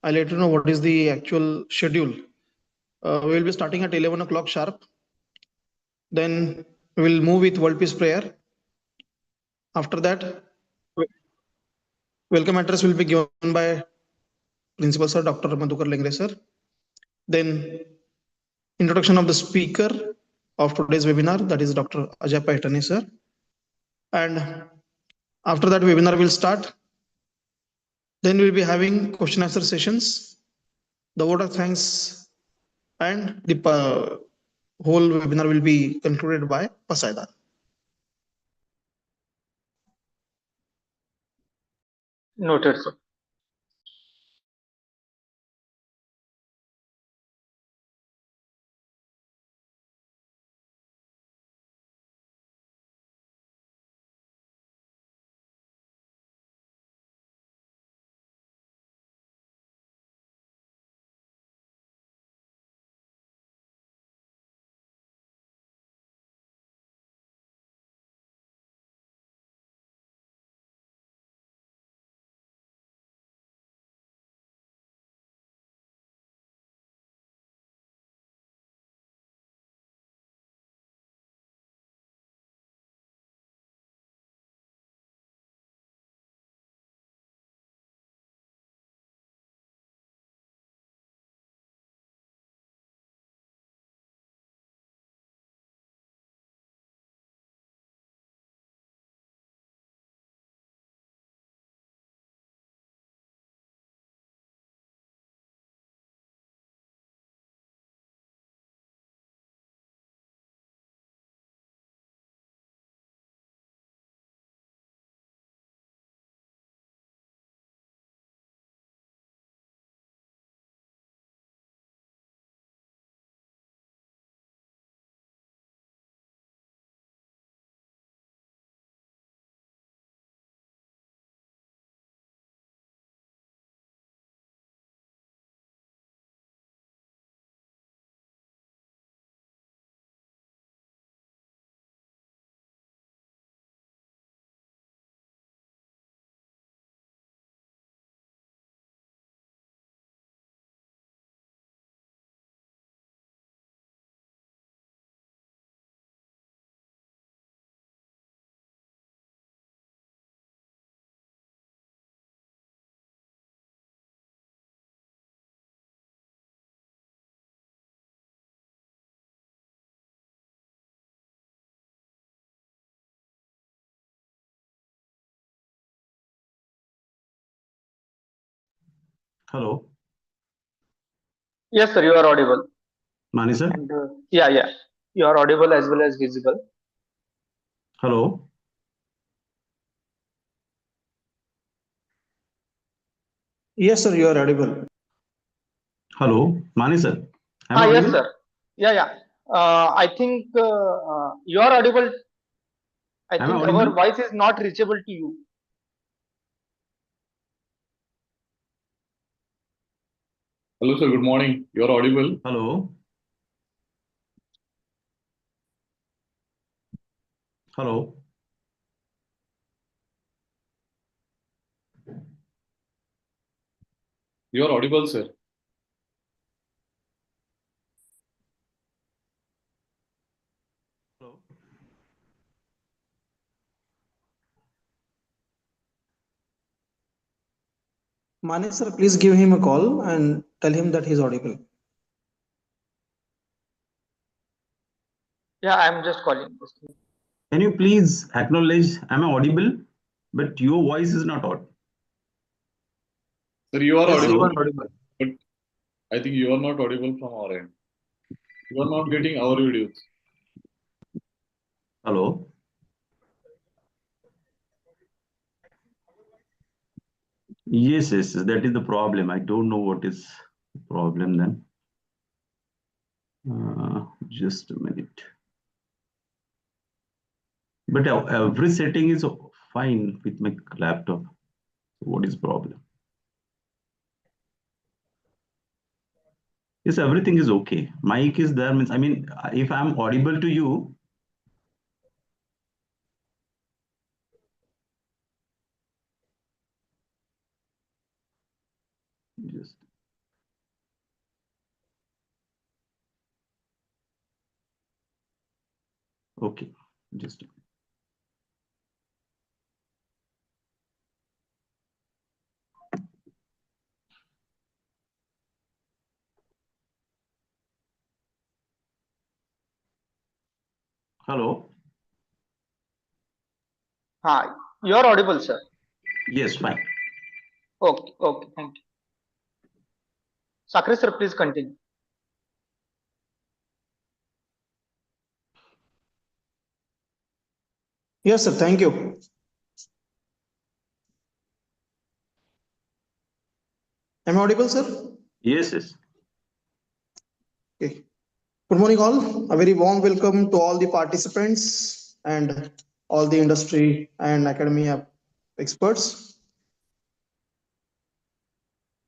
I'll let you know what is the actual schedule. We will be starting at 11 o'clock sharp. Then we will move with World Peace Prayer. After that, welcome address will be given by Principal Sir Dr. Madhukar Lengre Sir. Then introduction of the speaker of today's webinar, that is Dr. Ajay Paithane Sir. And after that webinar will start. Then we'll be having question answer sessions, the vote of thanks, and the whole webinar will be concluded by Pasaidan. Noted, sir. Hello. Yes, sir, you are audible. Mani sir. And, yeah, you are audible as well as visible. Hello. Yes, sir, you are audible. Hello, Mani sir. Yes, sir. Yeah. I think you are audible. I Am I think audible? our voice is not reachable to you. Hello, sir. Good morning. You are audible. Hello. Hello. You are audible, sir. Hello. Mani sir, please give him a call and tell him that he is audible. Yeah, I am just calling. Can you please acknowledge am I audible? But your voice is not audible. Sir, you are Yes, audible. you are audible. But I think you are not audible from our end. You are not getting our videos. Hello. Yes, that is the problem. I don't know what is the problem then. Just a minute. But every setting is fine with my laptop. What is problem? Yes, everything is okay. Mic is there means, I mean, if I'm audible to you, Just okay. Just hello. Hi, you are audible, sir. Yes, fine. Okay, okay, thank you. Sakri sir, please continue. Yes, sir. Thank you. Am I audible, sir? Yes, yes. Okay. Good morning, all. A very warm welcome to all the participants and all the industry and academia experts.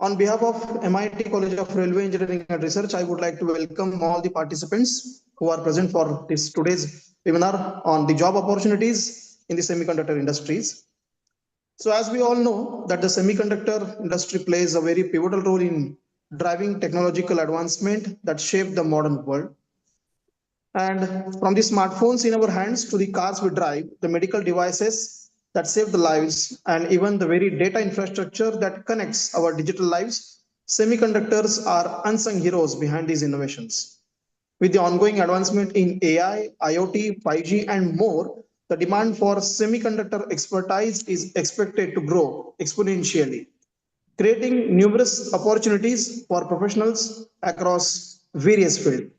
On behalf of MIT College of Railway Engineering and Research, I would like to welcome all the participants who are present for this today's webinar on the job opportunities in the semiconductor industries. So as we all know that the semiconductor industry plays a very pivotal role in driving technological advancement that shape the modern world. And from the smartphones in our hands to the cars we drive, the medical devices that save the lives, and even the very data infrastructure that connects our digital lives, semiconductors are unsung heroes behind these innovations. With the ongoing advancement in AI, IoT, 5G, and more, the demand for semiconductor expertise is expected to grow exponentially, creating numerous opportunities for professionals across various fields.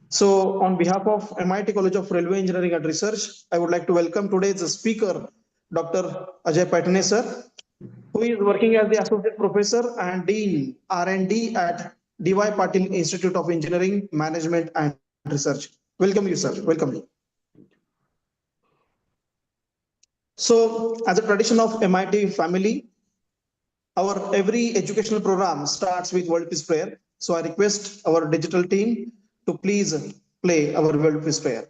So, on behalf of MIT College of Railway Engineering and Research, I would like to welcome today's speaker, Dr. Ajay Paithane, sir, who is working as the Associate Professor and Dean R&D at D.Y. Patil Institute of Engineering, Management and Research. Welcome you, sir. Welcome you. So, as a tradition of MIT family, our every educational program starts with World Peace Prayer. So, I request our digital team to please play our World Peace Prayer.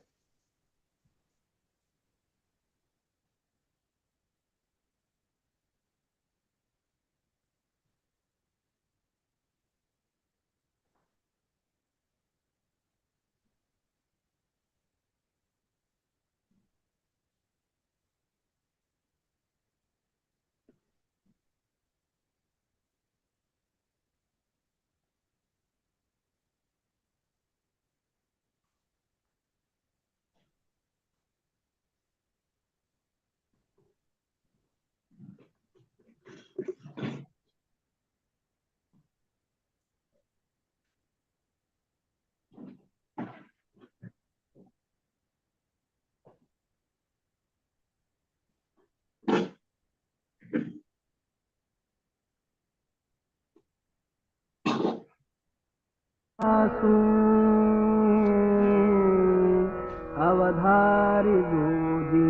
अवधारि गोदी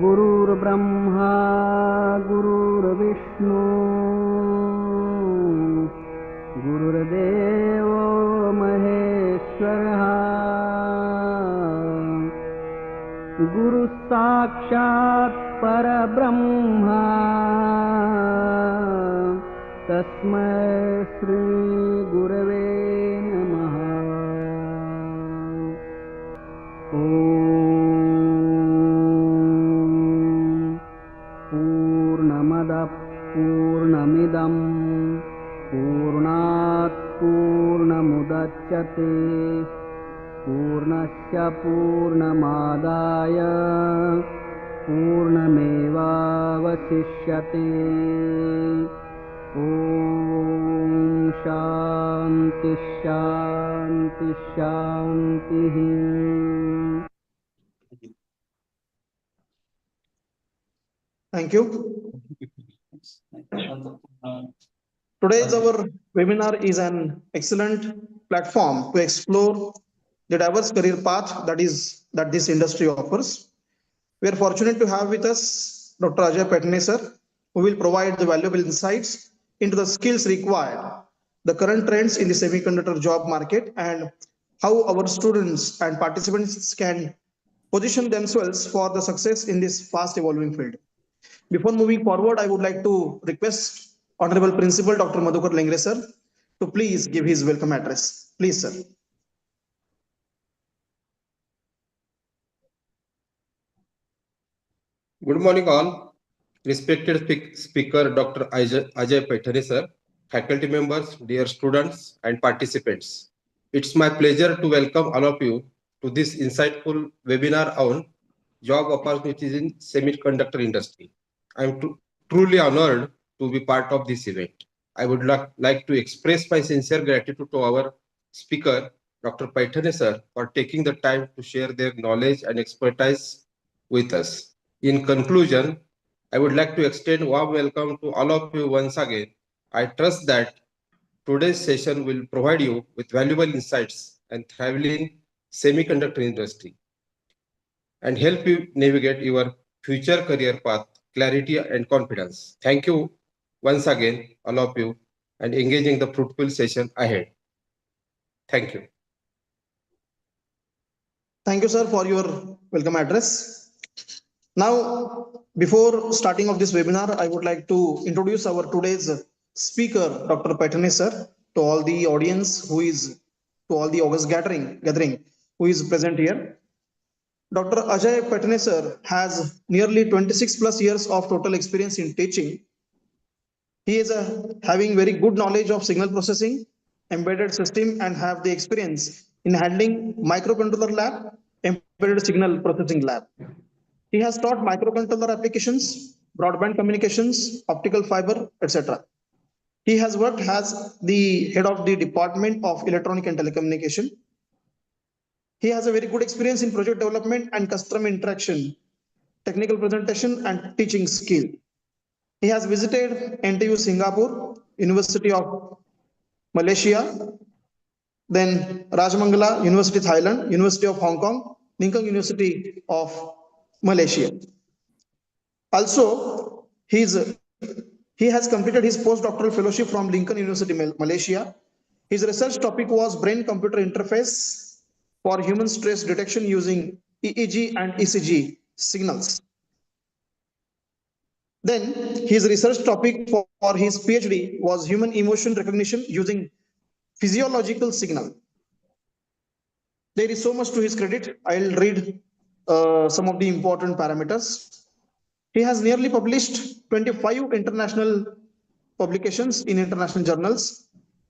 गुरुर्ब्रह्मा गुरुर्विष्णु गुरुर्देवो महेश्वरः गुरुः साक्षात् परब्रह्मा तस्मै श्री गुरवे नमः। पूर्णमदः पूर्णमिदं पूर्णात् पूर्णमुदच्यते पूर्णस्य पूर्णमादाय पूर्णमेवावशिष्यते। ॐ शान्ति शान्ति शान्तिः। Thank you. Today's our webinar is an excellent platform to explore the diverse career path that this industry offers. We are fortunate to have with us Dr. Ajay Paithane, sir, who will provide the valuable insights into the skills required, the current trends in the semiconductor job market, and how our students and participants can position themselves for the success in this fast evolving field. Before moving forward, I would like to request Honorable Principal Dr. Madhukar Lengre sir to please give his welcome address. Please, sir. Good morning, all. Respected speaker, Dr. Ajay Paithane, sir, faculty members, dear students, and participants. It's my pleasure to welcome all of you to this insightful webinar on job opportunities in semiconductor industry. I'm truly honored to be part of this event. I would like to express my sincere gratitude to our speaker, Dr. Paithane, sir, for taking the time to share their knowledge and expertise with us. In conclusion, I would like to extend a warm welcome to all of you once again. I trust that today's session will provide you with valuable insights and thriving semiconductor industry and help you navigate your future career path, clarity and confidence. Thank you once again, all of you, and engaging the fruitful session ahead. Thank you. Thank you, sir, for your welcome address. Now, before starting of this webinar, I would like to introduce our today's speaker, Dr. Paithane, sir, to all the audience to all the August gathering who is present here. Dr. Ajay Paithane, sir, has nearly 26 plus years of total experience in teaching. He is having very good knowledge of signal processing, embedded system, and have the experience in handling microcontroller lab, embedded signal processing lab. He has taught microcontroller applications, broadband communications, optical fiber, etc. He has worked as the head of the Department of Electronic and Telecommunication. He has a very good experience in project development and customer interaction, technical presentation, and teaching skill. He has visited NTU Singapore, University of Malaysia, then Rajamangala University Thailand, University of Hong Kong, Lincoln University of Malaysia. Also, he has completed his postdoctoral fellowship from Lincoln University, Malaysia. His research topic was brain-computer interface for human stress detection using EEG and ECG signals. Then his research topic for his PhD was human emotion recognition using physiological signal. There is so much to his credit. I'll read some of the important parameters. He has nearly published 25 international publications in international journals,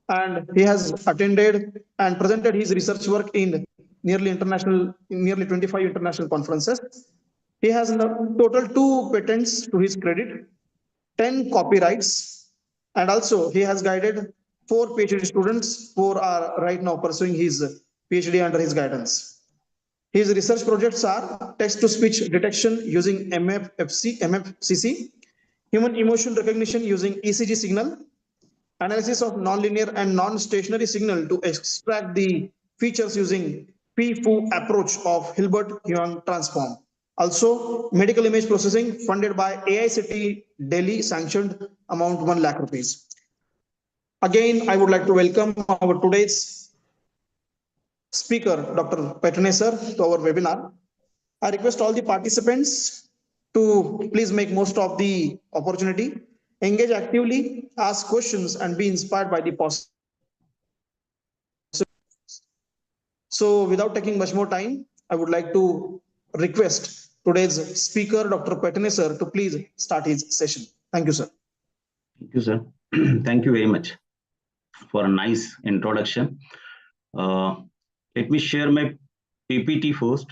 and he has attended and presented his research work in nearly 25 international conferences. He has total 2 patents to his credit, 10 copyrights, and also he has guided 4 PhD students who are right now pursuing his PhD under his guidance. His research projects are text-to-speech detection using MFCC, human emotion recognition using ECG signal, analysis of nonlinear and non-stationary signal to extract the features using PFU approach of Hilbert-Huang transform. Also, medical image processing funded by AICTE Delhi sanctioned amount 1 lakh rupees. Again, I would like to welcome our today's speaker, Dr. Paithane sir, to our webinar. I request all the participants to please make most of the opportunity, engage actively, ask questions, and be inspired by the possible. So without taking much more time, I would like to request today's speaker, Dr. Paithane sir, to please start his session. Thank you, sir. Thank you, sir. Thank you very much for a nice introduction. Let me share my PPT first.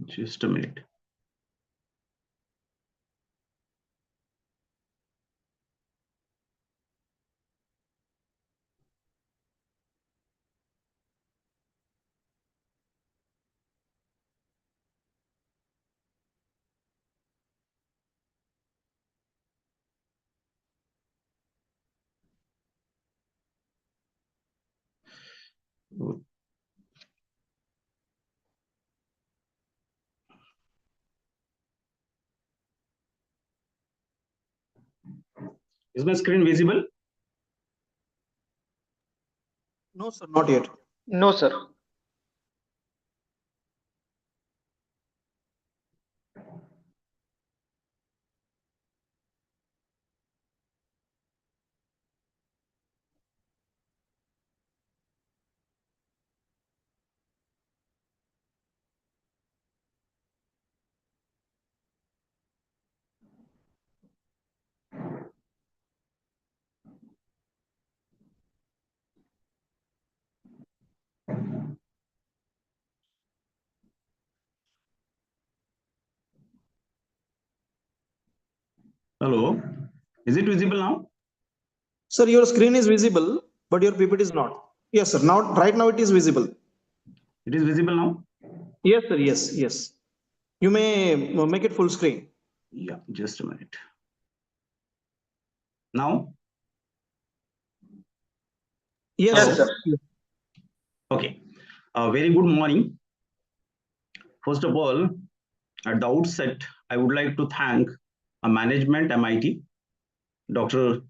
Just a minute. Is my screen visible? No, sir, not yet. No, sir. Hello. Is it visible now? Sir, your screen is visible, but your PPT is not. Yes, sir. Now, right now it is visible. It is visible now? Yes, sir. Yes, yes. You may make it full screen. Yeah, just a minute. Now? Yes, Yes, sir. sir. Okay. Very good morning. First of all, at the outset, I would like to thank management, MIT, Dr.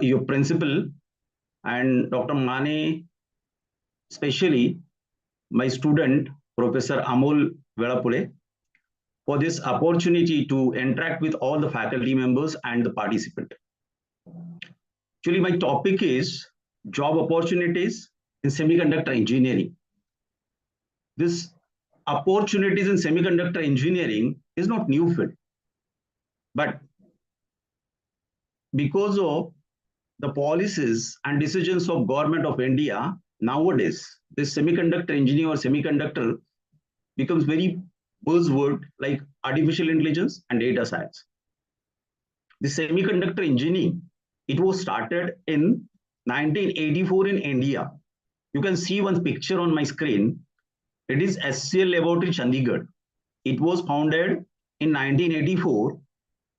Your principal, and Dr. Mane, especially my student, Professor Amol Velapule, for this opportunity to interact with all the faculty members and the participant. Actually, my topic is job opportunities in semiconductor engineering. This opportunities in semiconductor engineering is not new field, but because of the policies and decisions of government of India, nowadays this semiconductor engineer or semiconductor becomes very buzzword like artificial intelligence and data science. The semiconductor engineering, it was started in 1984 in India. You can see one picture on my screen. It is SCL Laboratory Chandigarh. It was founded in 1984,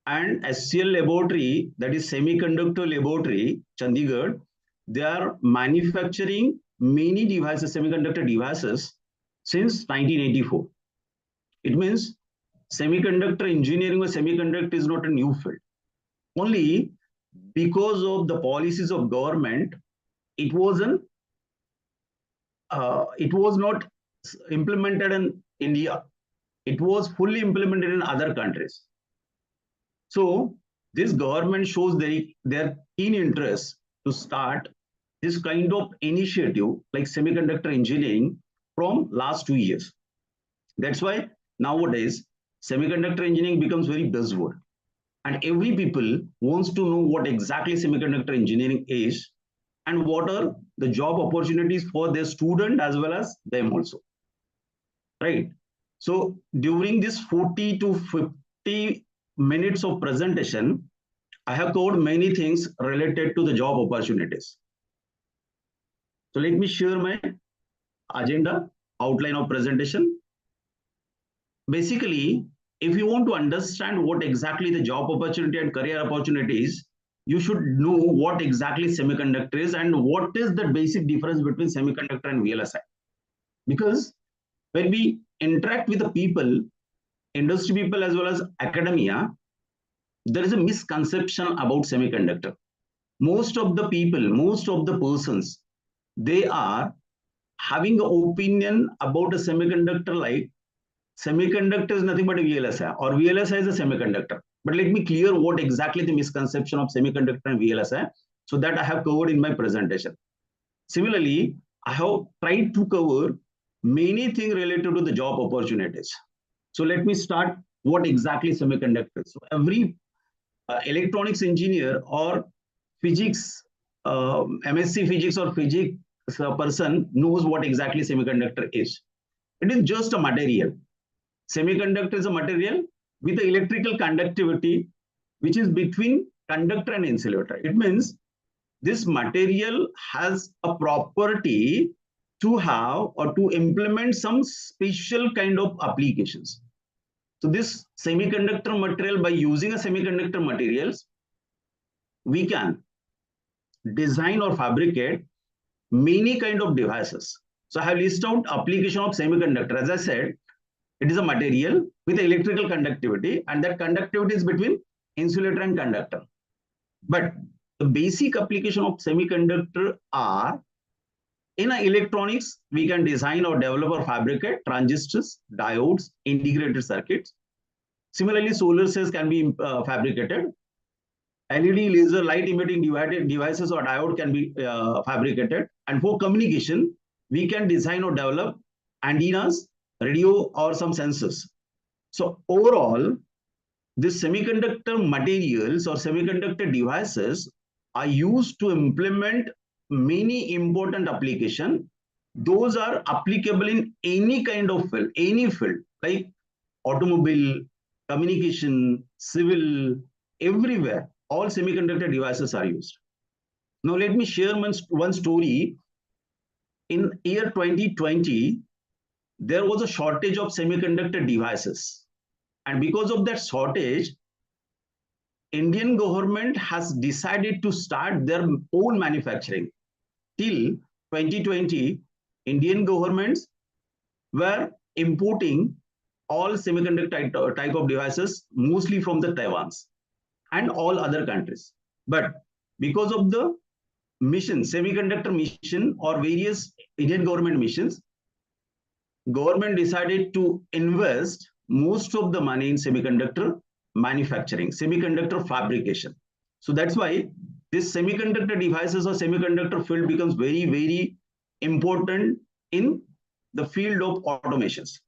and SCL Laboratory, that is Semiconductor Laboratory Chandigarh, they are manufacturing many devices, semiconductor devices, since 1984. It means semiconductor engineering or semiconductor is not a new field. Only because of the policies of government, it was not implemented in India. It was fully implemented in other countries. So this government shows their keen interest to start this kind of initiative like semiconductor engineering from last 2 years. That's why nowadays semiconductor engineering becomes very buzzword, and every people wants to know what exactly semiconductor engineering is and what are the job opportunities for their student as well as them also, right? So during this 40 to 50 minutes of presentation, I have covered many things related to the job opportunities. So let me share my agenda, outline of presentation. Basically, if you want to understand what exactly the job opportunity and career opportunities, you should know what exactly semiconductor is and what is the basic difference between semiconductor and VLSI. Because when we interact with the people, industry people as well as academia, there is a misconception about semiconductor. Most of the people, most of the persons, they are having an opinion about a semiconductor like semiconductor is nothing but a VLSI or VLSI is a semiconductor. But let me clear what exactly the misconception of semiconductor and VLSI, so that I have covered in my presentation. Similarly, I have tried to cover many things related to the job opportunities. So let me start what exactly semiconductors. So every electronics engineer or physics, MSc physics or physics person knows what exactly semiconductor is. It is just a material. Semiconductor is a material with the electrical conductivity, which is between conductor and insulator. It means this material has a property to have or to implement some special kind of applications. So this semiconductor material, by using a semiconductor materials, we can design or fabricate many kind of devices. So I have listed out application of semiconductor. As I said, it is a material with electrical conductivity, and that conductivity is between insulator and conductor. But the basic application of semiconductor are in electronics, we can design or develop or fabricate transistors, diodes, integrated circuits. Similarly, solar cells can be fabricated. LED laser light emitting devices or diode can be fabricated. And for communication, we can design or develop antennas, radio, or some sensors. So overall, these semiconductor materials or semiconductor devices are used to implement many important applications. Those are applicable in any kind of field, any field, like automobile, communication, civil, everywhere. All semiconductor devices are used. Now, let me share one story. In year 2020, there was a shortage of semiconductor devices. And because of that shortage, Indian government has decided to start their own manufacturing. Till 2020, Indian governments were importing all semiconductor type of devices, mostly from the Taiwans and all other countries. But because of the mission, semiconductor mission or various Indian government missions, government decided to invest most of the money in semiconductor manufacturing, semiconductor fabrication. So that's why this semiconductor devices or semiconductor field becomes very, very important in the field of automations.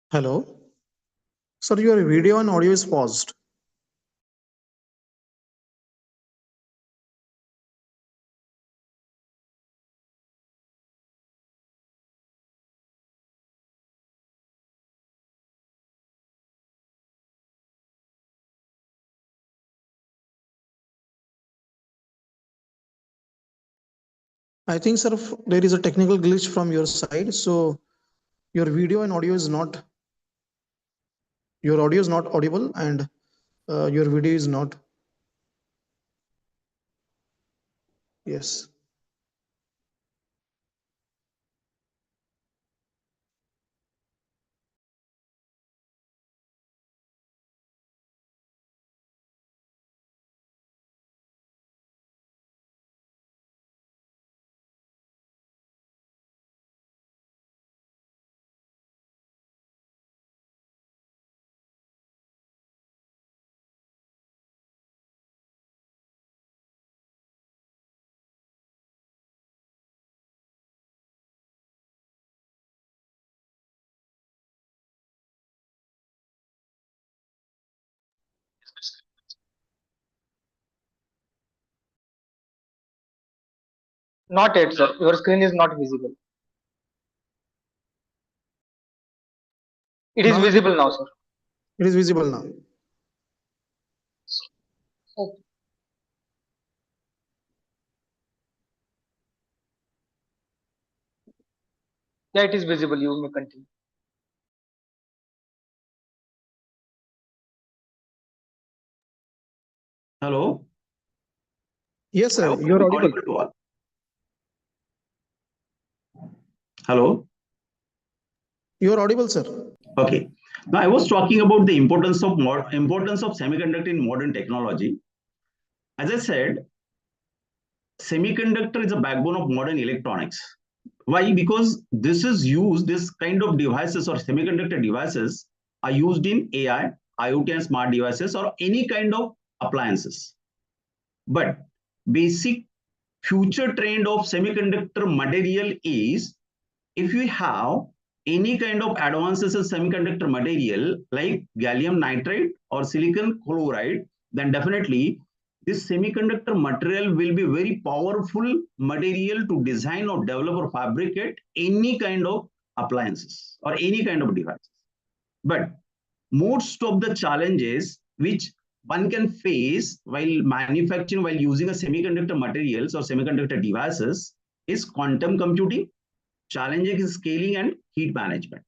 Hello. Sir, your video and audio is paused. I think, sir, there is a technical glitch from your side. So your video and audio is not, your audio is not audible, and your video is not. Yes. Not yet, sir. Your screen is not visible. It is Now visible now, sir. it is visible now. Okay. Yeah, it is visible. You may continue. Hello? Yes, I sir. hope You're I'm audible. audible to all. Hello? You're audible, sir. Okay. Now I was talking about the importance of semiconductor in modern technology. As I said, semiconductor is a backbone of modern electronics. Why? Because this kind of devices or semiconductor devices are used in AI, IoT and smart devices or any kind of appliances. But basic future trend of semiconductor material is if we have any kind of advances in semiconductor material like gallium nitride or silicon chloride, then definitely this semiconductor material will be very powerful material to design or develop or fabricate any kind of appliances or any kind of devices. But most of the challenges which one can face while manufacturing, while using a semiconductor materials or semiconductor devices is quantum computing, challenging scaling and heat management.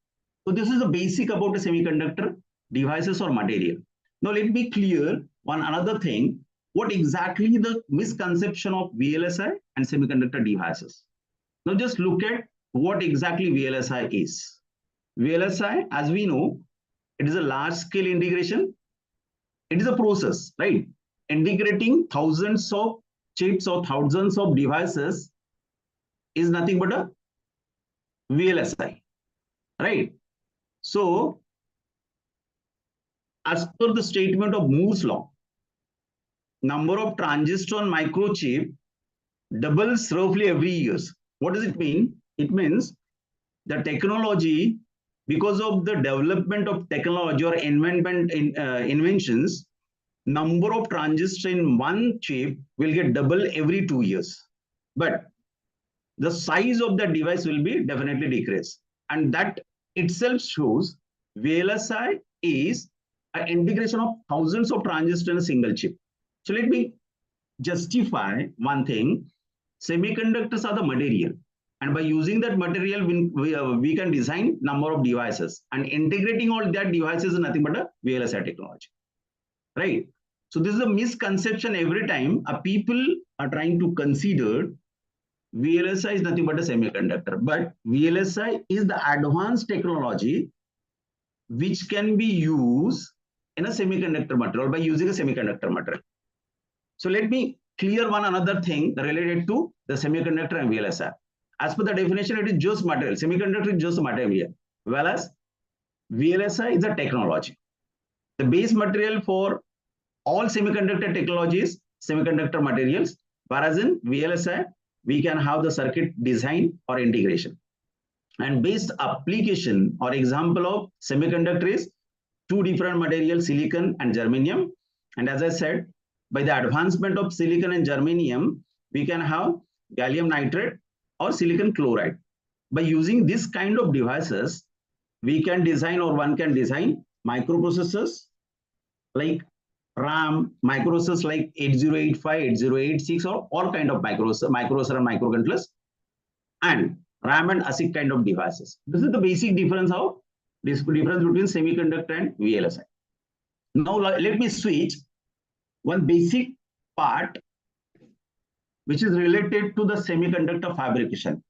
So this is the basic about a semiconductor. devices or material. Now let me clear one another thing. What exactly the misconception of VLSI and semiconductor devices? Now just look at what exactly VLSI is. VLSI, as we know, it is a large scale integration. It is a process, right? Integrating thousands of chips or thousands of devices is nothing but a VLSI, right? So, as per the statement of Moore's law, number of transistor on microchip doubles roughly every year. What does it mean? It means the technology, because of the development of technology or inventions, number of transistors in one chip will get double every 2 years. But the size of the device will be definitely decreased. And that itself shows VLSI is an integration of thousands of transistors in a single chip. So let me justify one thing. Semiconductors are the material. And by using that material, we can design number of devices. And integrating all that devices is nothing but a VLSI technology. Right? So this is a misconception every time people are trying to consider VLSI is nothing but a semiconductor. But VLSI is the advanced technology which can be used in a semiconductor material by using a semiconductor material. So let me clear one another thing related to the semiconductor and VLSI. As per the definition, it is just material. Semiconductor is just material. Whereas VLSI is a technology. The base material for all semiconductor technologies, semiconductor materials, whereas in VLSI, we can have the circuit design or integration. And based application or example of semiconductor is two different materials, silicon and germanium. And as I said, by the advancement of silicon and germanium, we can have gallium nitride or silicon chloride. By using this kind of devices, we can design or one can design microprocessors like RAM, microprocessors like 8085, 8086 or all kind of microprocessor and microcontrollers, and RAM and ASIC kind of devices. This is the basic difference between semiconductor and VLSI. Now let me switch one basic part which is related to the semiconductor fabrication.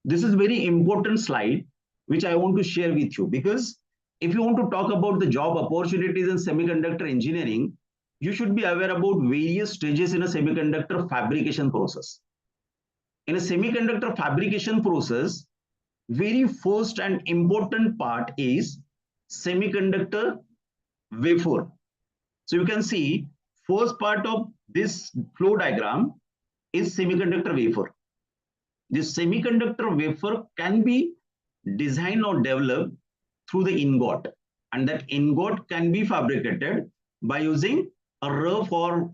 This is very important slide which I want to share with you, because if you want to talk about the job opportunities in semiconductor engineering, you should be aware about various stages in a semiconductor fabrication process. In a semiconductor fabrication process, very first and important part is semiconductor wafer. So you can see first part of this flow diagram is semiconductor wafer. This semiconductor wafer can be designed or developed through the ingot, and that ingot can be fabricated by using a rough or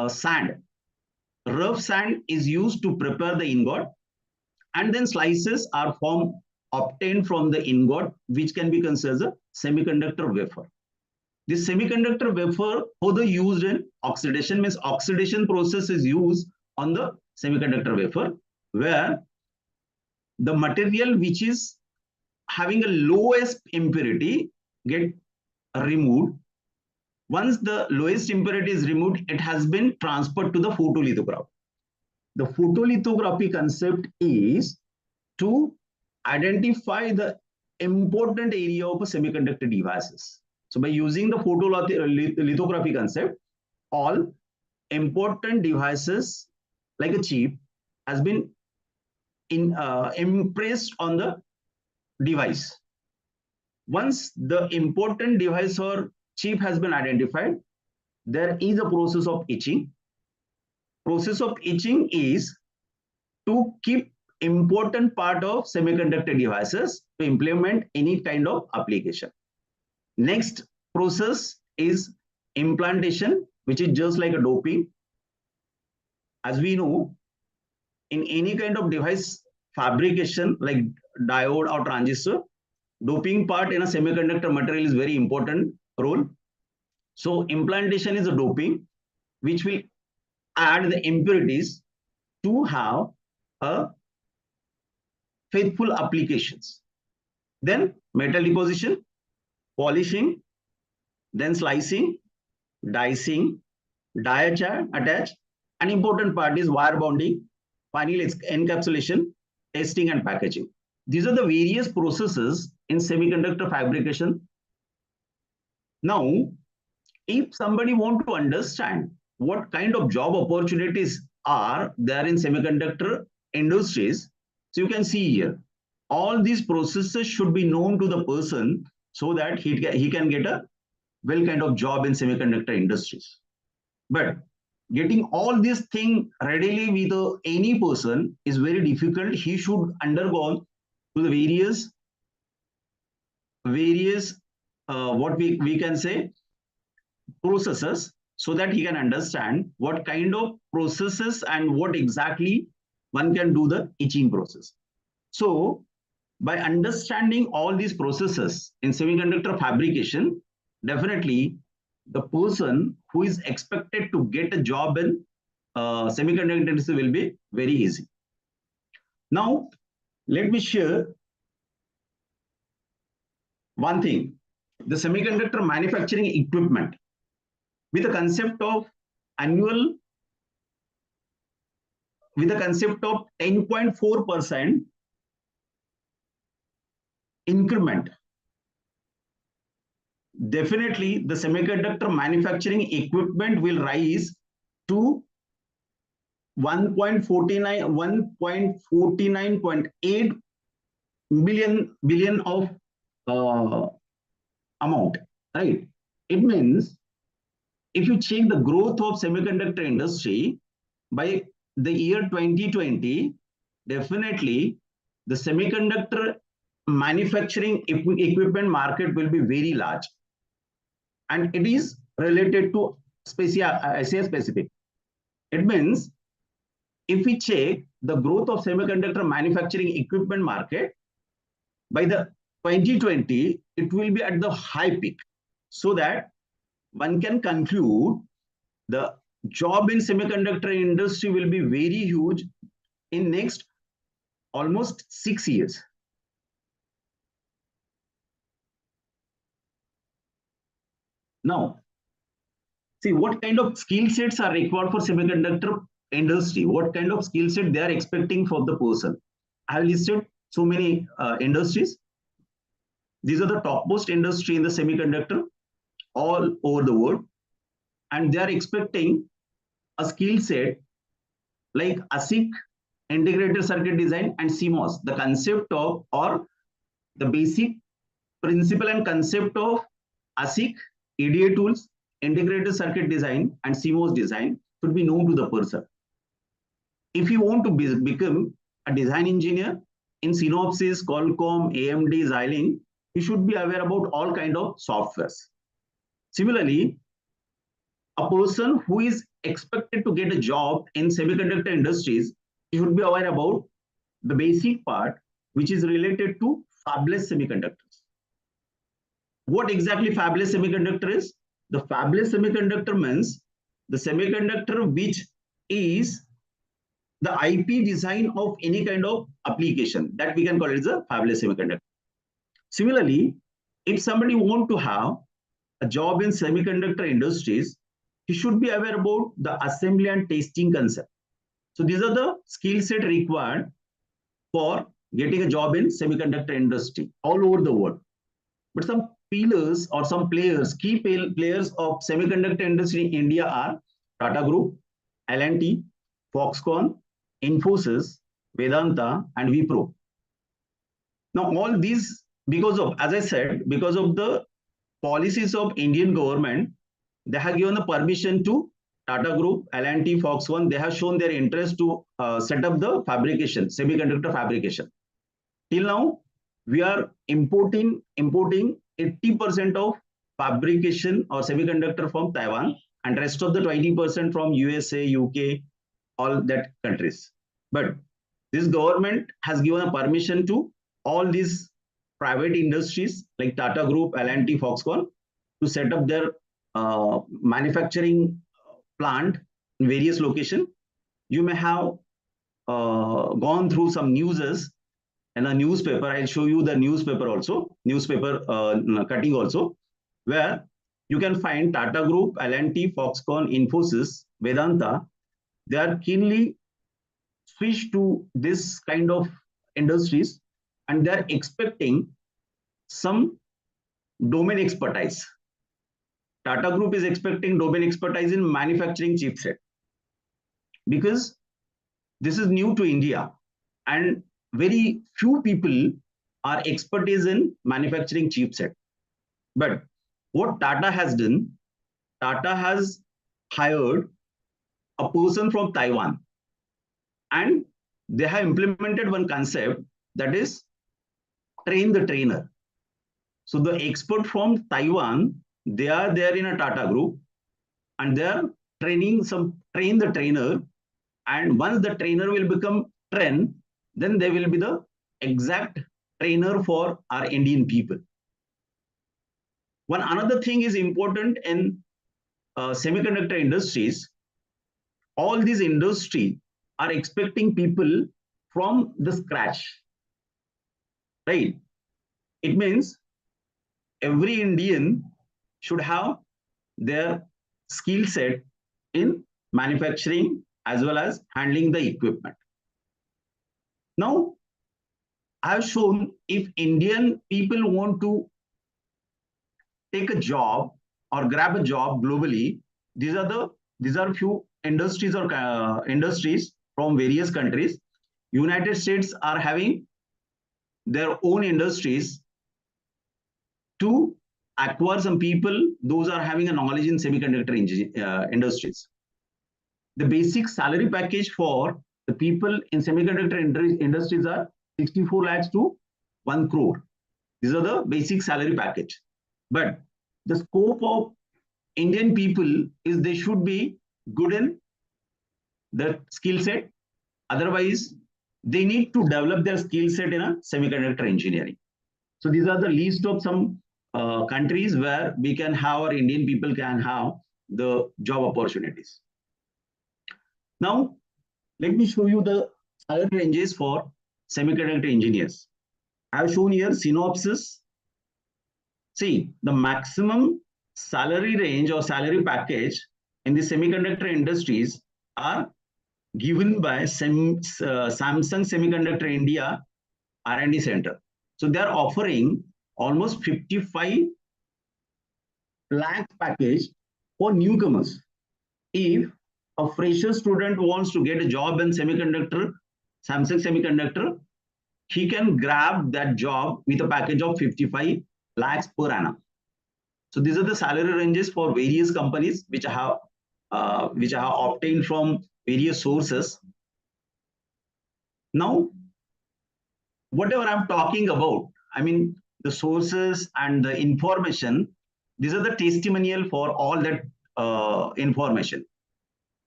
sand. Rough sand is used to prepare the ingot, and then slices are obtained from the ingot, which can be considered as a semiconductor wafer. This semiconductor wafer further used in oxidation, means oxidation process is used on the semiconductor wafer, where the material which is having a lowest impurity get removed. Once the lowest impurity is removed, it has been transferred to the photolithography. The photolithography concept is to identify the important area of a semiconductor devices. So by using the photolithography concept, all important devices like a chip has been impressed on the device. Once the important device or chip has been identified, there is a process of etching. Process of etching is to keep important part of semiconductor devices to implement any kind of application. Next process is implantation, which is just like a doping. As we know, in any kind of device fabrication like diode or transistor, doping part in a semiconductor material is very important role. So implantation is a doping which will add the impurities to have a faithful applications. Then metal deposition, polishing, then slicing, dicing, die attach, and important part is wire bonding, finally encapsulation, testing and packaging. These are the various processes in semiconductor fabrication. Now, if somebody want to understand what kind of job opportunities are there in semiconductor industries, so you can see here, all these processes should be known to the person so that he can get a well kind of job in semiconductor industries. But getting all these things readily with any person is very difficult. He should undergo to the various what we can say processes, so that he can understand what kind of processes and what exactly one can do the etching process. So by understanding all these processes in semiconductor fabrication, definitely the person who is expected to get a job in semiconductor industry will be very easy. Now, let me share one thing. The semiconductor manufacturing equipment with a concept of 10.4% increment. Definitely, the semiconductor manufacturing equipment will rise to 1.49.8 billion of amount, right? It means if you check the growth of semiconductor industry by the year 2020, definitely the semiconductor manufacturing equipment market will be very large, and it is related to Asia specific. It means if we check the growth of semiconductor manufacturing equipment market by the 2020, it will be at the high peak, so that one can conclude the job in semiconductor industry will be very huge in next almost 6 years. Now, see what kind of skill sets are required for semiconductor industry, what kind of skill set they are expecting for the person. I have listed so many industries. These are the topmost industry in the semiconductor all over the world, and they are expecting a skill set like ASIC, integrated circuit design, and CMOS. The concept of, or the basic principle and concept of ASIC, EDA tools, integrated circuit design, and CMOS design should be known to the person. If you want to become a design engineer in Synopsys, Qualcomm, AMD, Xilinx, you should be aware about all kind of softwares. Similarly, a person who is expected to get a job in semiconductor industries, you should be aware about the basic part which is related to fabless semiconductors. What exactly fabless semiconductor is? The fabless semiconductor means the semiconductor which is the IP design of any kind of application, that we can call it as a fabless semiconductor. Similarly, if somebody want to have a job in semiconductor industries, he should be aware about the assembly and testing concept. So these are the skill set required for getting a job in semiconductor industry all over the world. But some pillars or some players, key players of semiconductor industry in India are Tata Group, L&T, Foxconn, Infosys, Vedanta, and Wipro. Now all these, because of, as I said, because of the policies of Indian government, they have given the permission to Tata Group, L&T, Foxconn. They have shown their interest to set up the fabrication, semiconductor fabrication. Till now, we are importing 80% of fabrication or semiconductor from Taiwan, and rest of the 20% from USA, UK, all that countries. But this government has given a permission to all these private industries like Tata Group, L&T, Foxconn to set up their manufacturing plant in various locations. You may have gone through some newses in a newspaper. I'll show you the newspaper also, newspaper cutting also, where you can find Tata Group, L&T, Foxconn, Infosys, Vedanta. They are keenly switched to this kind of industries, and they are expecting some domain expertise. Tata Group is expecting domain expertise in manufacturing chipset, because this is new to India and very few people are expertise in manufacturing chipset. But what Tata has done, Tata has hired a person from Taiwan, and they have implemented one concept, that is train the trainer. So the expert from Taiwan, they are there in a Tata Group, and they are train the trainer. And once the trainer will become trained, then they will be the exact trainer for our Indian people. One another thing is important in semiconductor industries. All these industries are expecting people from the scratch, right? It means every Indian should have their skill set in manufacturing as well as handling the equipment. Now, I have shown if Indian people want to take a job or grab a job globally, these are few industries or industries from various countries. United States are having their own industries to acquire some people. Those are having a knowledge in semiconductor industries. The basic salary package for the people in semiconductor industries are 64 lakhs to 1 crore. These are the basic salary package. But the scope of Indian people is they should be good in the skill set. Otherwise, they need to develop their skill set in a semiconductor engineering. So these are the list of some countries where we can have, our Indian people can have the job opportunities. Now, let me show you the salary ranges for semiconductor engineers. I have shown here synopsis. See, the maximum salary range or salary package in the semiconductor industries are given by Samsung Semiconductor India R&D Center. So they are offering almost 55 lakh package for newcomers. If a fresher student wants to get a job in Samsung Semiconductor, he can grab that job with a package of 55 lakhs per annum. So these are the salary ranges for various companies which I have obtained from various sources. Now, whatever I'm talking about, I mean the sources and the information, these are the testimonial for all that information.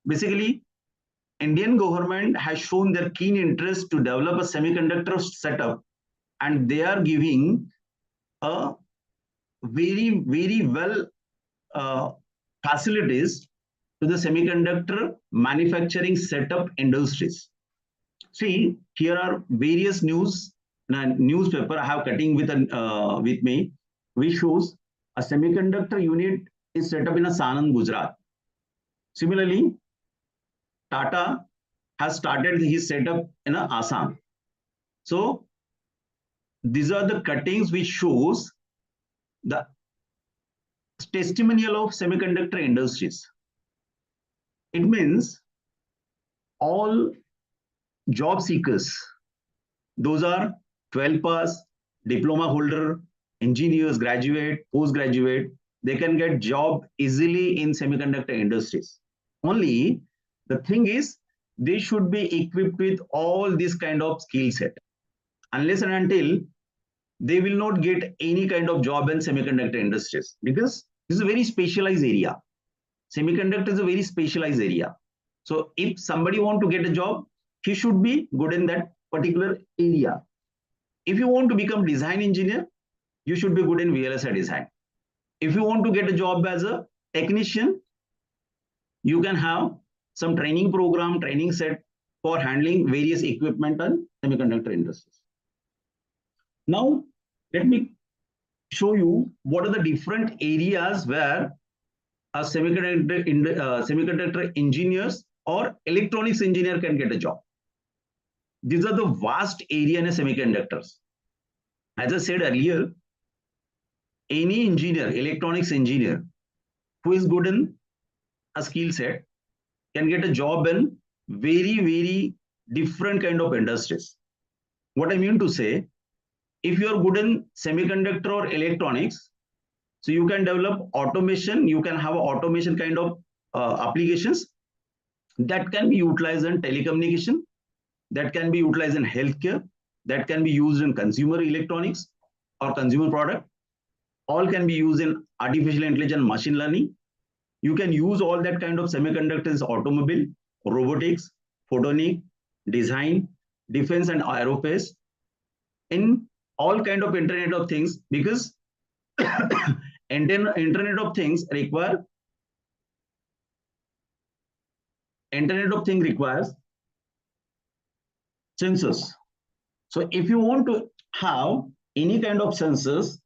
Basically, Indian government has shown their keen interest to develop a semiconductor setup, and they are giving a very, very well facilities to the semiconductor manufacturing setup industries. See, here are various newspaper I have cutting with me, which shows a semiconductor unit is set up in a Sanand, Gujarat. Similarly, Tata has started his setup in Assam. So these are the cuttings which shows the testimonial of semiconductor industries. It means all job seekers, those are 12 pass, diploma holder, engineers, graduate, postgraduate, they can get job easily in semiconductor industries. Only the thing is, they should be equipped with all this kind of skill set. Unless and until, they will not get any kind of job in semiconductor industries, because this is a very specialized area. Semiconductor is a very specialized area. So if somebody want to get a job, he should be good in that particular area. If you want to become design engineer, you should be good in VLSI design. If you want to get a job as a technician, you can have some training program, training set for handling various equipment and semiconductor industries. Now, let me show you what are the different areas where a semiconductor engineers or electronics engineer can get a job. These are the vast area in semiconductors. As I said earlier, any engineer, electronics engineer, who is good in a skill set can get a job in very, very different kind of industries. What I mean to say, if you are good in semiconductor or electronics, so you can develop automation, you can have automation kind of applications that can be utilized in telecommunication, that can be utilized in healthcare, that can be used in consumer electronics or consumer product. All can be used in artificial intelligence, machine learning. You can use all that kind of semiconductors, automobile, robotics, photonic, design, defense and aerospace, in all kind of Internet of Things, because Internet of Things requires sensors. So if you want to have any kind of sensors,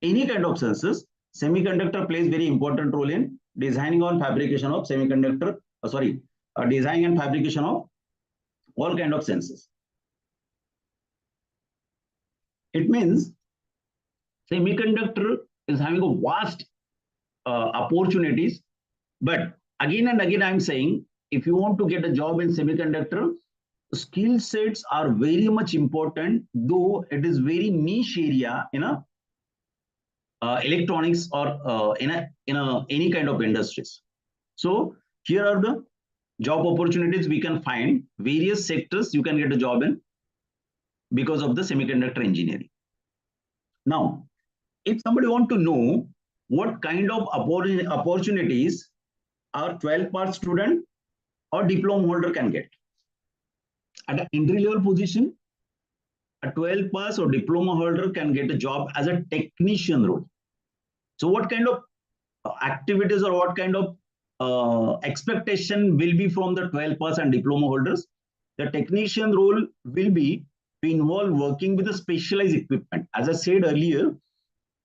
semiconductor plays very important role in designing or fabrication of semiconductor, design and fabrication of all kind of sensors. It means semiconductor is having a vast opportunities, but again and again I'm saying, if you want to get a job in semiconductor, skill sets are very much important, though it is very niche area in a electronics or in any kind of industries. So here are the job opportunities we can find. Various sectors you can get a job in because of the semiconductor engineering. Now, if somebody want to know what kind of opportunities a 12-pass student or diploma holder can get. At an entry level position, a 12-pass or diploma holder can get a job as a technician role. So what kind of activities or what kind of expectation will be from the 12-pass and diploma holders? The technician role will be to involve working with a specialized equipment. As I said earlier,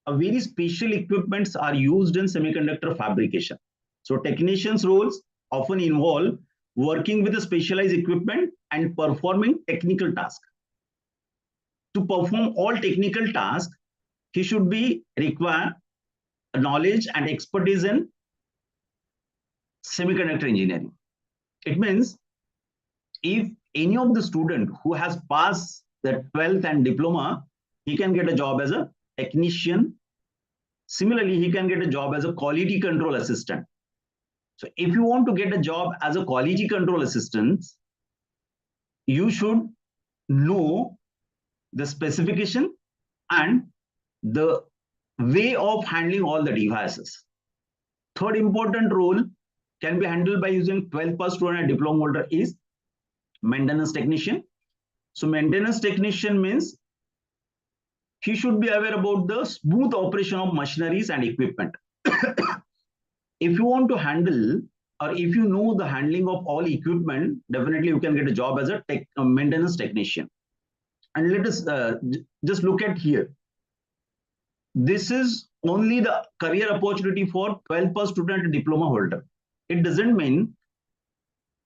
a very special equipments are used in semiconductor fabrication. So technicians' roles often involve working with a specialized equipment and performing technical tasks. To perform all technical tasks, he should be require knowledge and expertise in semiconductor engineering. It means if any of the student who has passed the 12th and diploma, he can get a job as a technician. Similarly, he can get a job as a quality control assistant. So if you want to get a job as a quality control assistant, you should know the specification and the way of handling all the devices. Third important role can be handled by using 12-pass student and diploma holder is maintenance technician. So maintenance technician means he should be aware about the smooth operation of machineries and equipment. If you want to handle or if you know the handling of all equipment, definitely you can get a job as a maintenance technician. And let us just look at here. This is only the career opportunity for 12-pass student and diploma holder. It doesn't mean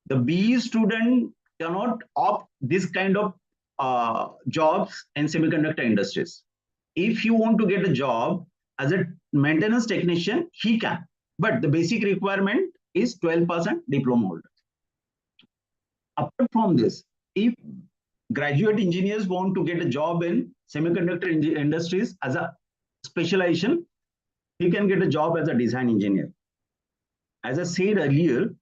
the BE student cannot opt this kind of jobs in semiconductor industries. If you want to get a job as a maintenance technician, he can. But the basic requirement is 12-pass and diploma holder. Apart from this, if graduate engineers want to get a job in semiconductor industries as a specialization, he can get a job as a design engineer. As I said earlier,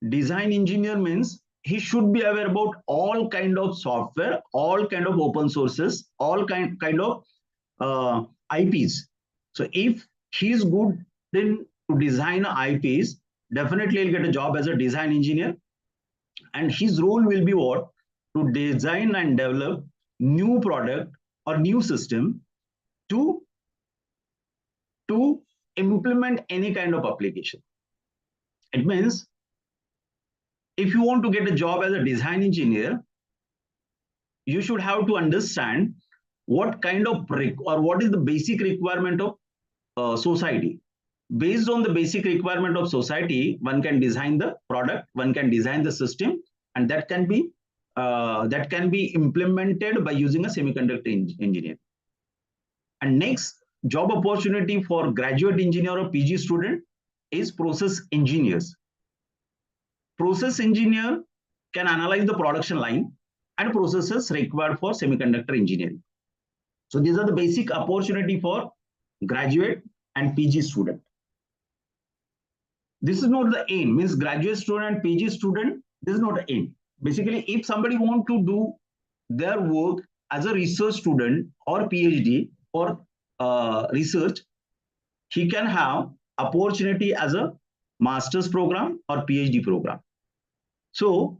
design engineer means he should be aware about all kind of software, all kind of open sources, all kind of IPs. So if he's good in to design IPs, definitely he'll get a job as a design engineer. And his role will be what? To design and develop new product or new system to implement any kind of application. It means if you want to get a job as a design engineer, you should have to understand what kind of or what is the basic requirement of society. Based on the basic requirement of society, one can design the product, one can design the system, and that can be implemented by using a semiconductor engineer. And next job opportunity for graduate engineer or PG student is process engineers. Process engineer can analyze the production line and processes required for semiconductor engineering. So these are the basic opportunity for graduate and PG student. This is not the aim, means graduate student and PG student, this is not the aim. Basically, if somebody want to do their work as a research student or PhD or research, he can have opportunity as a master's program or PhD program. So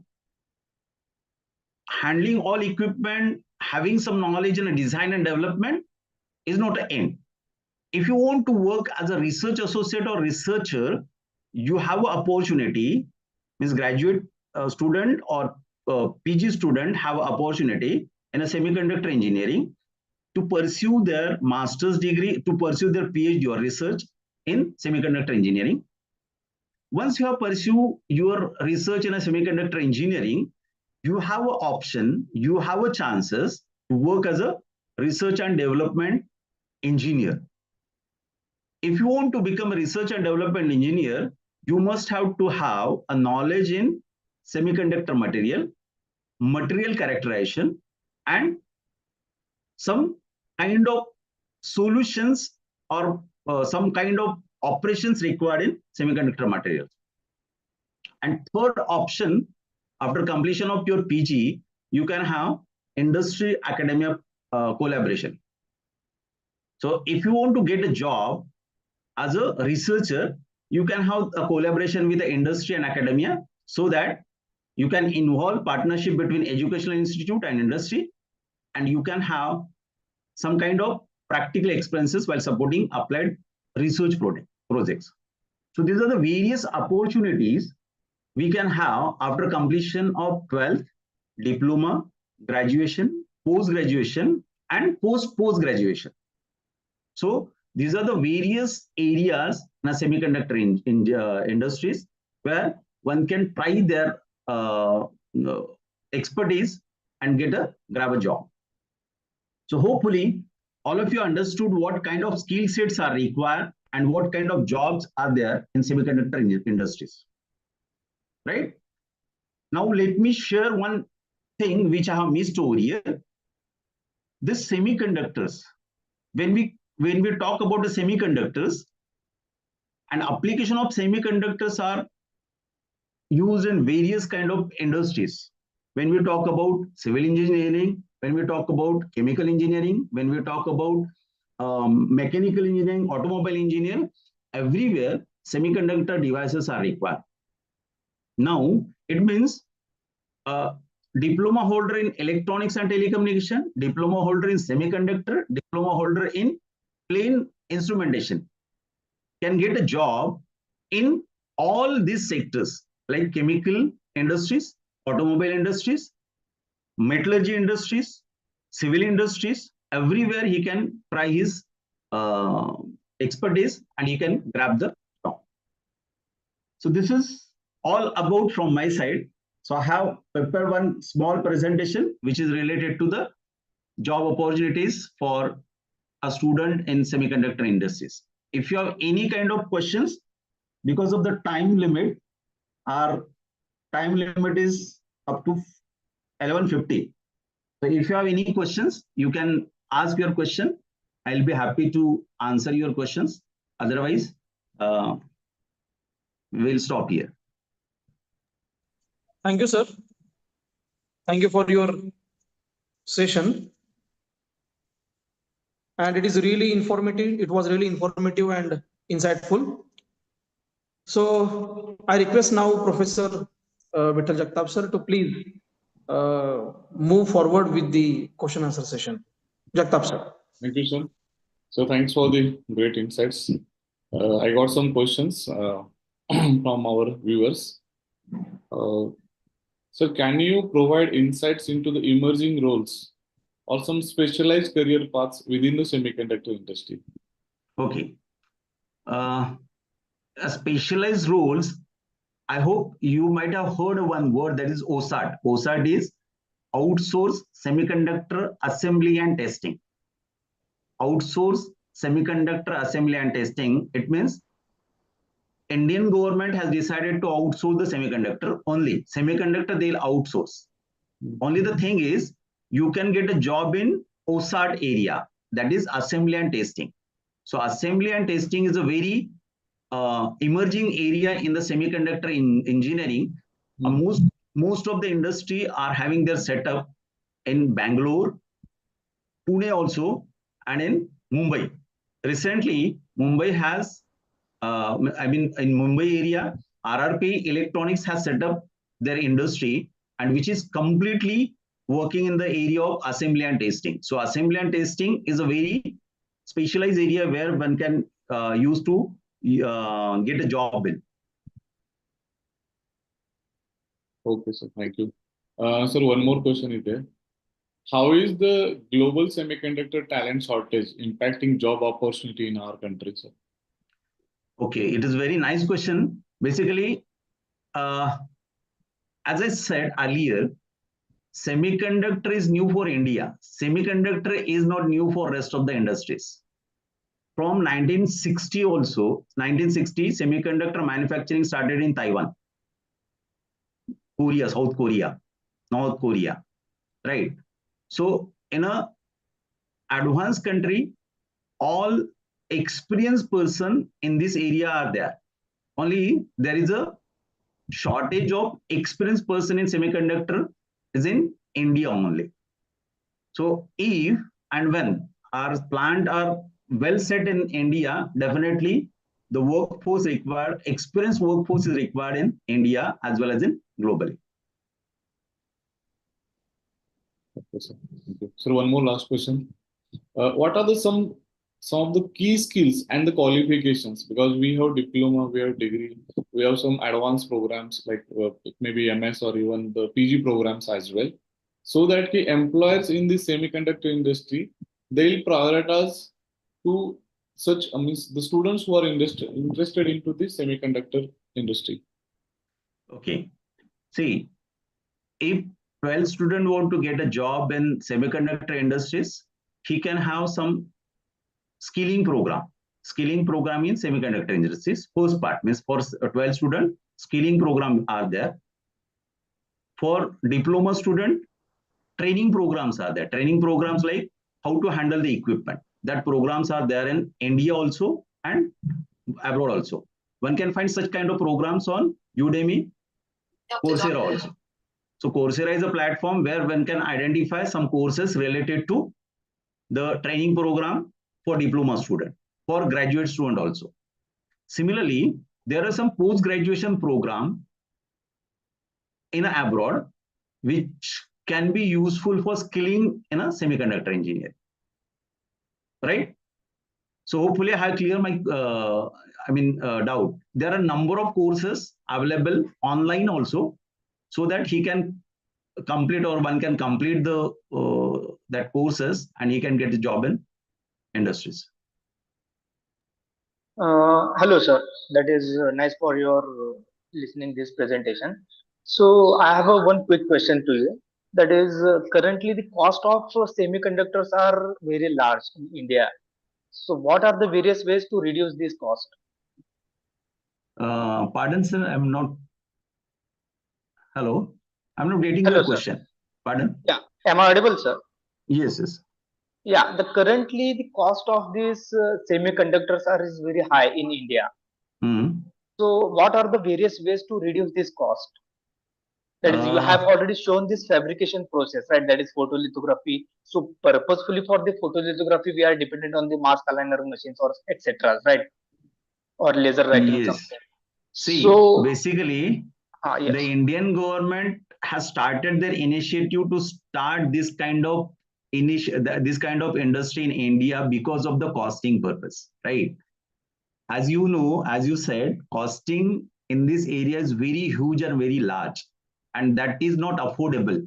handling all equipment, having some knowledge in a design and development is not an end. If you want to work as a research associate or researcher, you have an opportunity, means graduate student or PG student have an opportunity in a semiconductor engineering to pursue their master's degree, to pursue their PhD or research in semiconductor engineering. Once you have pursued your research in a semiconductor engineering, you have an option, you have a chances to work as a research and development engineer. If you want to become a research and development engineer, you must have to have a knowledge in semiconductor material characterization, and some kind of solutions or some kind of operations required in semiconductor materials. And third option, after completion of your PG, you can have industry academia collaboration. So if you want to get a job as a researcher, you can have a collaboration with the industry and academia, so that you can involve partnership between educational institute and industry, and you can have some kind of practical experiences while supporting applied research projects. So these are the various opportunities we can have after completion of 12th, diploma, graduation, post-graduation, and post-graduation. So these are the various areas in a semiconductor industries where one can try their expertise and grab a job. So hopefully all of you understood what kind of skill sets are required and what kind of jobs are there in semiconductor industries. Right? Now let me share one thing which I have missed over here. This semiconductors, when we talk about the semiconductors, and application of semiconductors are used in various kind of industries. When we talk about civil engineering, when we talk about chemical engineering, when we talk about mechanical engineering, automobile engineering, everywhere semiconductor devices are required. Now it means diploma holder in electronics and telecommunication, diploma holder in semiconductor, diploma holder in plain instrumentation can get a job in all these sectors like chemical industries, automobile industries, metallurgy industries, civil industries. Everywhere he can try his expertise and he can grab the job. So this is all about from my side. So I have prepared one small presentation which is related to the job opportunities for a student in semiconductor industries. If you have any kind of questions, because of the time limit, our time limit is up to 11:50. So if you have any questions, you can ask your question. I'll be happy to answer your questions. Otherwise, we'll stop here. Thank you, sir. Thank you for your session. And it is really informative. It was really informative and insightful. So I request now Professor Vittal Jagtap sir to please move forward with the question answer session. Jagtap sir. Thank you, sir. So thanks for the great insights. I got some questions from our viewers. So can you provide insights into the emerging roles or some specialized career paths within the semiconductor industry? Okay. Specialized roles, I hope you might have heard of one word, that is OSAT. OSAT is Outsource Semiconductor Assembly and Testing. Outsource Semiconductor Assembly and Testing. It means Indian government has decided to outsource the semiconductor only. Semiconductor they'll outsource. Only the thing is, you can get a job in OSAT area, that is assembly and testing. So assembly and testing is a very emerging area in the semiconductor engineering. Most of the industry are having their setup in Bangalore, Pune also, and in Mumbai. Recently, Mumbai has, in Mumbai area, RRP Electronics has set up their industry, and which is completely working in the area of assembly and testing. So assembly and testing is a very specialized area where one can use to get a job in. Okay, sir. Thank you. Sir, one more question is there. How is the global semiconductor talent shortage impacting job opportunity in our country, sir? Okay, it is a very nice question. Basically, as I said earlier, semiconductor is new for India. Semiconductor is not new for rest of the industries. From 1960 also, 1960, semiconductor manufacturing started in Taiwan, Korea, South Korea, North Korea, right? So in a advanced country, all experienced person in this area are there. Only there is a shortage of experienced person in semiconductor is in India only. So if and when our plant are well set in India, definitely the workforce required, experienced workforce is required in India as well as in globally. Okay, sir. Thank you. Sir, one more last question. What are some of the key skills and the qualifications? Because we have diploma, we have degree, we have some advanced programs like maybe MS or even the PG programs as well. So that the employers in the semiconductor industry, they'll prioritize to such, the students who are interested into the semiconductor industry. Okay. See, if 12 student want to get a job in semiconductor industries, he can have some skilling program. Skilling program in semiconductor industries. First part means for 12 student, skilling program are there. For diploma student, training programs are there. Training programs like how to handle the equipment. That programs are there in India also and abroad also. One can find such kind of programs on Udemy, Coursera also. So Coursera is a platform where one can identify some courses related to the training program for diploma student, for graduate student also. Similarly, there are some post-graduation program in abroad which can be useful for skilling in a semiconductor engineer, right? So hopefully I have clear my doubt. There are a number of courses available online also, so that he can complete or one can complete the that courses and he can get a job in industries. Hello, sir. That is nice for your listening this presentation. So I have one quick question to you. That is, currently the cost of semiconductors are very large in India. So what are the various ways to reduce this cost? Pardon, sir, I'm not. Hello, I'm not getting Hello, your sir. question. Pardon? Yeah, am I audible, sir? Yes, yes. Yeah, currently the cost of these semiconductors are is very high in India. So what are the various ways to reduce this cost? That is, you have already shown this fabrication process, right? That is photolithography. So purposefully for the photolithography, we are dependent on the mask aligner machines or etc., right? Or laser writing Yes. something. See, So basically, yes. the Indian government has started their initiative to start this kind of industry in India because of the costing purpose, right? As you know, as you said, costing in this area is very huge and very large, and that is not affordable.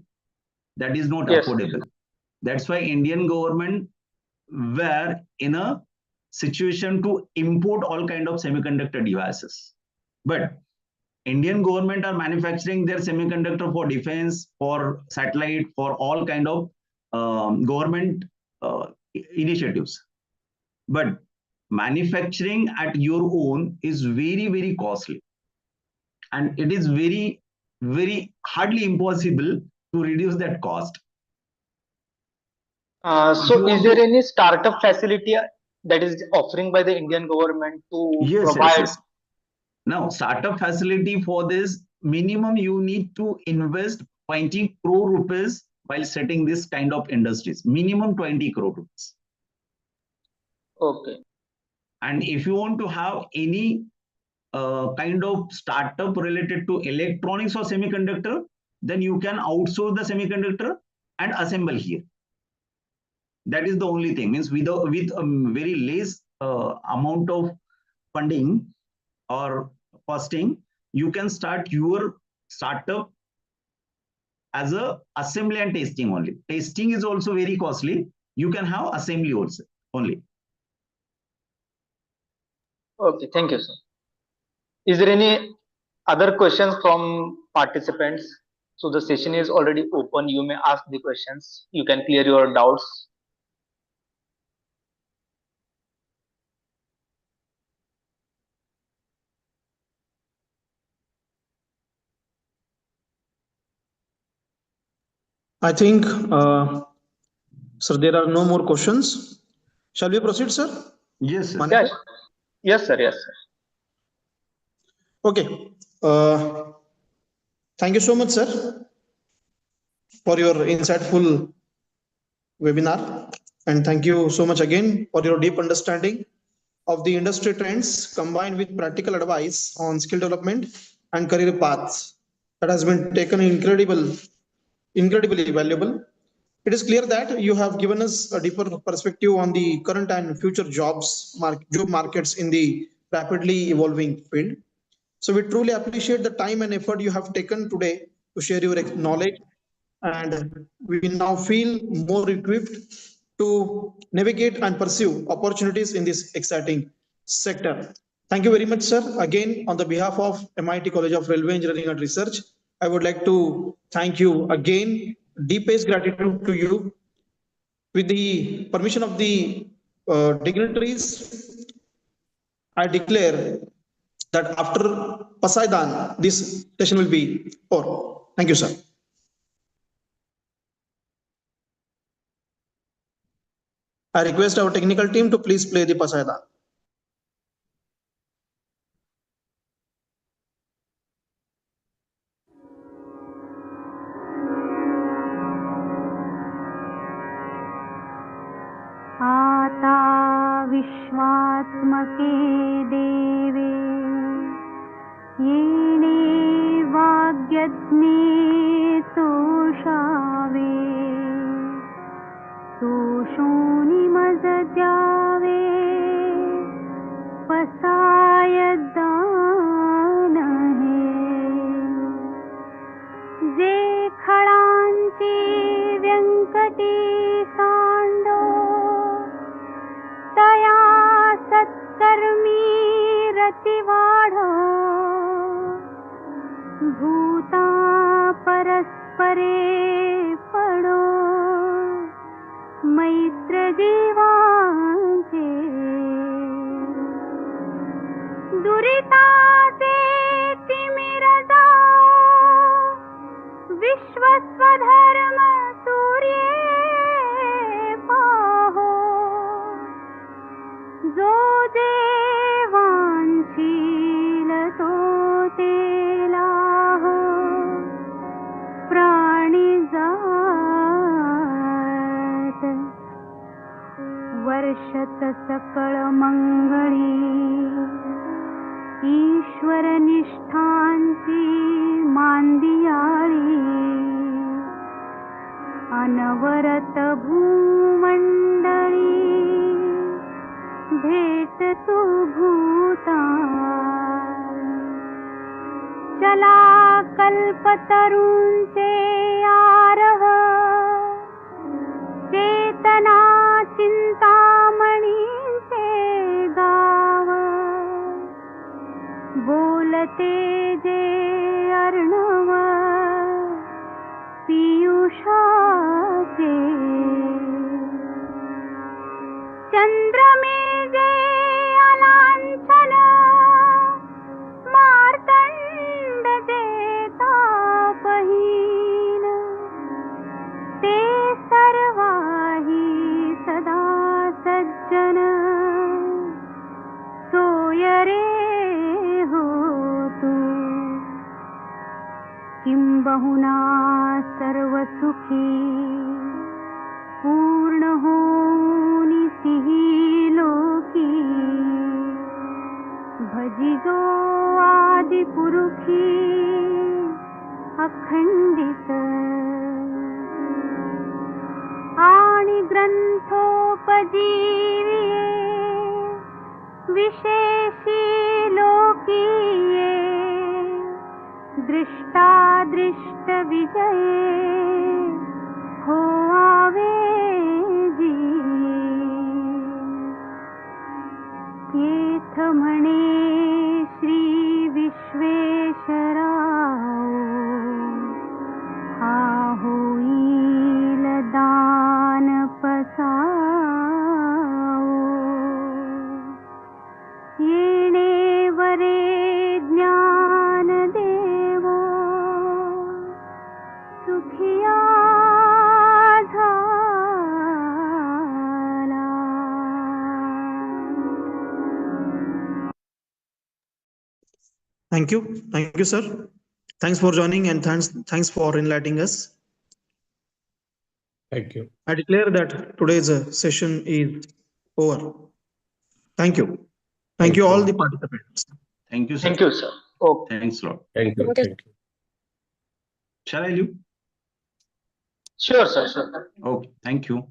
That is not Yes. affordable. That's why Indian government were in a situation to import all kind of semiconductor devices. But Indian government are manufacturing their semiconductor for defense, for satellite, for all kind of government initiatives. But manufacturing at your own is very, very costly. And it is very, very hardly impossible to reduce that cost. So is there any startup facility that is offering by the Indian government to provide? Yes. Now, startup facility for this, minimum you need to invest 20 crore rupees while setting this kind of industries. Minimum 20 crore rupees. Okay. And if you want to have any kind of startup related to electronics or semiconductor, then you can outsource the semiconductor and assemble here. That is the only thing. Means with a very less amount of funding or costing, you can start your startup as a assembly and testing only. Testing is also very costly. You can have assembly also only. Okay, thank you, sir. Is there any other questions from participants? So the session is already open. You may ask the questions. You can clear your doubts. I think, sir, there are no more questions. Shall we proceed, sir? Yes, sir. Yes, yes, sir. Yes, sir. Okay. Thank you so much, sir, for your insightful webinar. And thank you so much again for your deep understanding of the industry trends combined with practical advice on skill development and career paths. That has been taken incredibly valuable. It is clear that you have given us a deeper perspective on the current and future job markets in the rapidly evolving field. So we truly appreciate the time and effort you have taken today to share your knowledge, and we now feel more equipped to navigate and pursue opportunities in this exciting sector. Thank you very much, sir. Again, on the behalf of MIT College of Railway Engineering and Research, I would like to thank you again. Deepest gratitude to you. With the permission of the dignitaries, I declare that after Pasaidan, this session will be over. Thank you, sir. I request our technical team to please play the Pasaidan. आता विश्वात्मके देवे येणे वाग्यज्ञे तोषावे तोषोनि मज द्यावे पसायदान हे जे खळांची व्यंकटी सांडो तया सत्कर्मी रतिवाढ भूता परस्परे पडो मैत्र जीवांचे दुरिताचे तिमिर जाओ विश्वस्वधर्म सूर्ये पाहो जो देवांशील तो तेलाह प्राणी जात वर्षत सकळ मंगळी ईश्वर निष्ठांची मांदियाळी अनवरत भूमंडळी भेट तू भूता चला कल्पतरूंचे आरह ते तेजे अर्णव पीयूषाचे चंद्रमे जे अलांछन मार्तंड जे तापहीन ते सर्वाही सदा सज्जन सोय रे होतु किंबहुना सर्वसुखी पूर्ण होनी सिही लोकी भजिजो आदि पुरुषी अखंडित आणि ग्रंथोपजीविये विशेषी लोकीये दृष्टादृष्ट विजये हो आवे जी येथ म्हणे श्री विश्वेश्वराव हा होईल दान पसाव येणे वरे ज्ञान देवो सुखिया झाला. Thank you. Thank you, sir. Thanks for joining and thanks for enlightening us. Thank you. I declare that today's session is over. Thank you. Thank you all the participants. Thank you, sir. Thank you, sir. Okay. Thanks a lot. Thank you. Thank you. Shall I leave? Sure, sir. Sure. Okay. Thank you.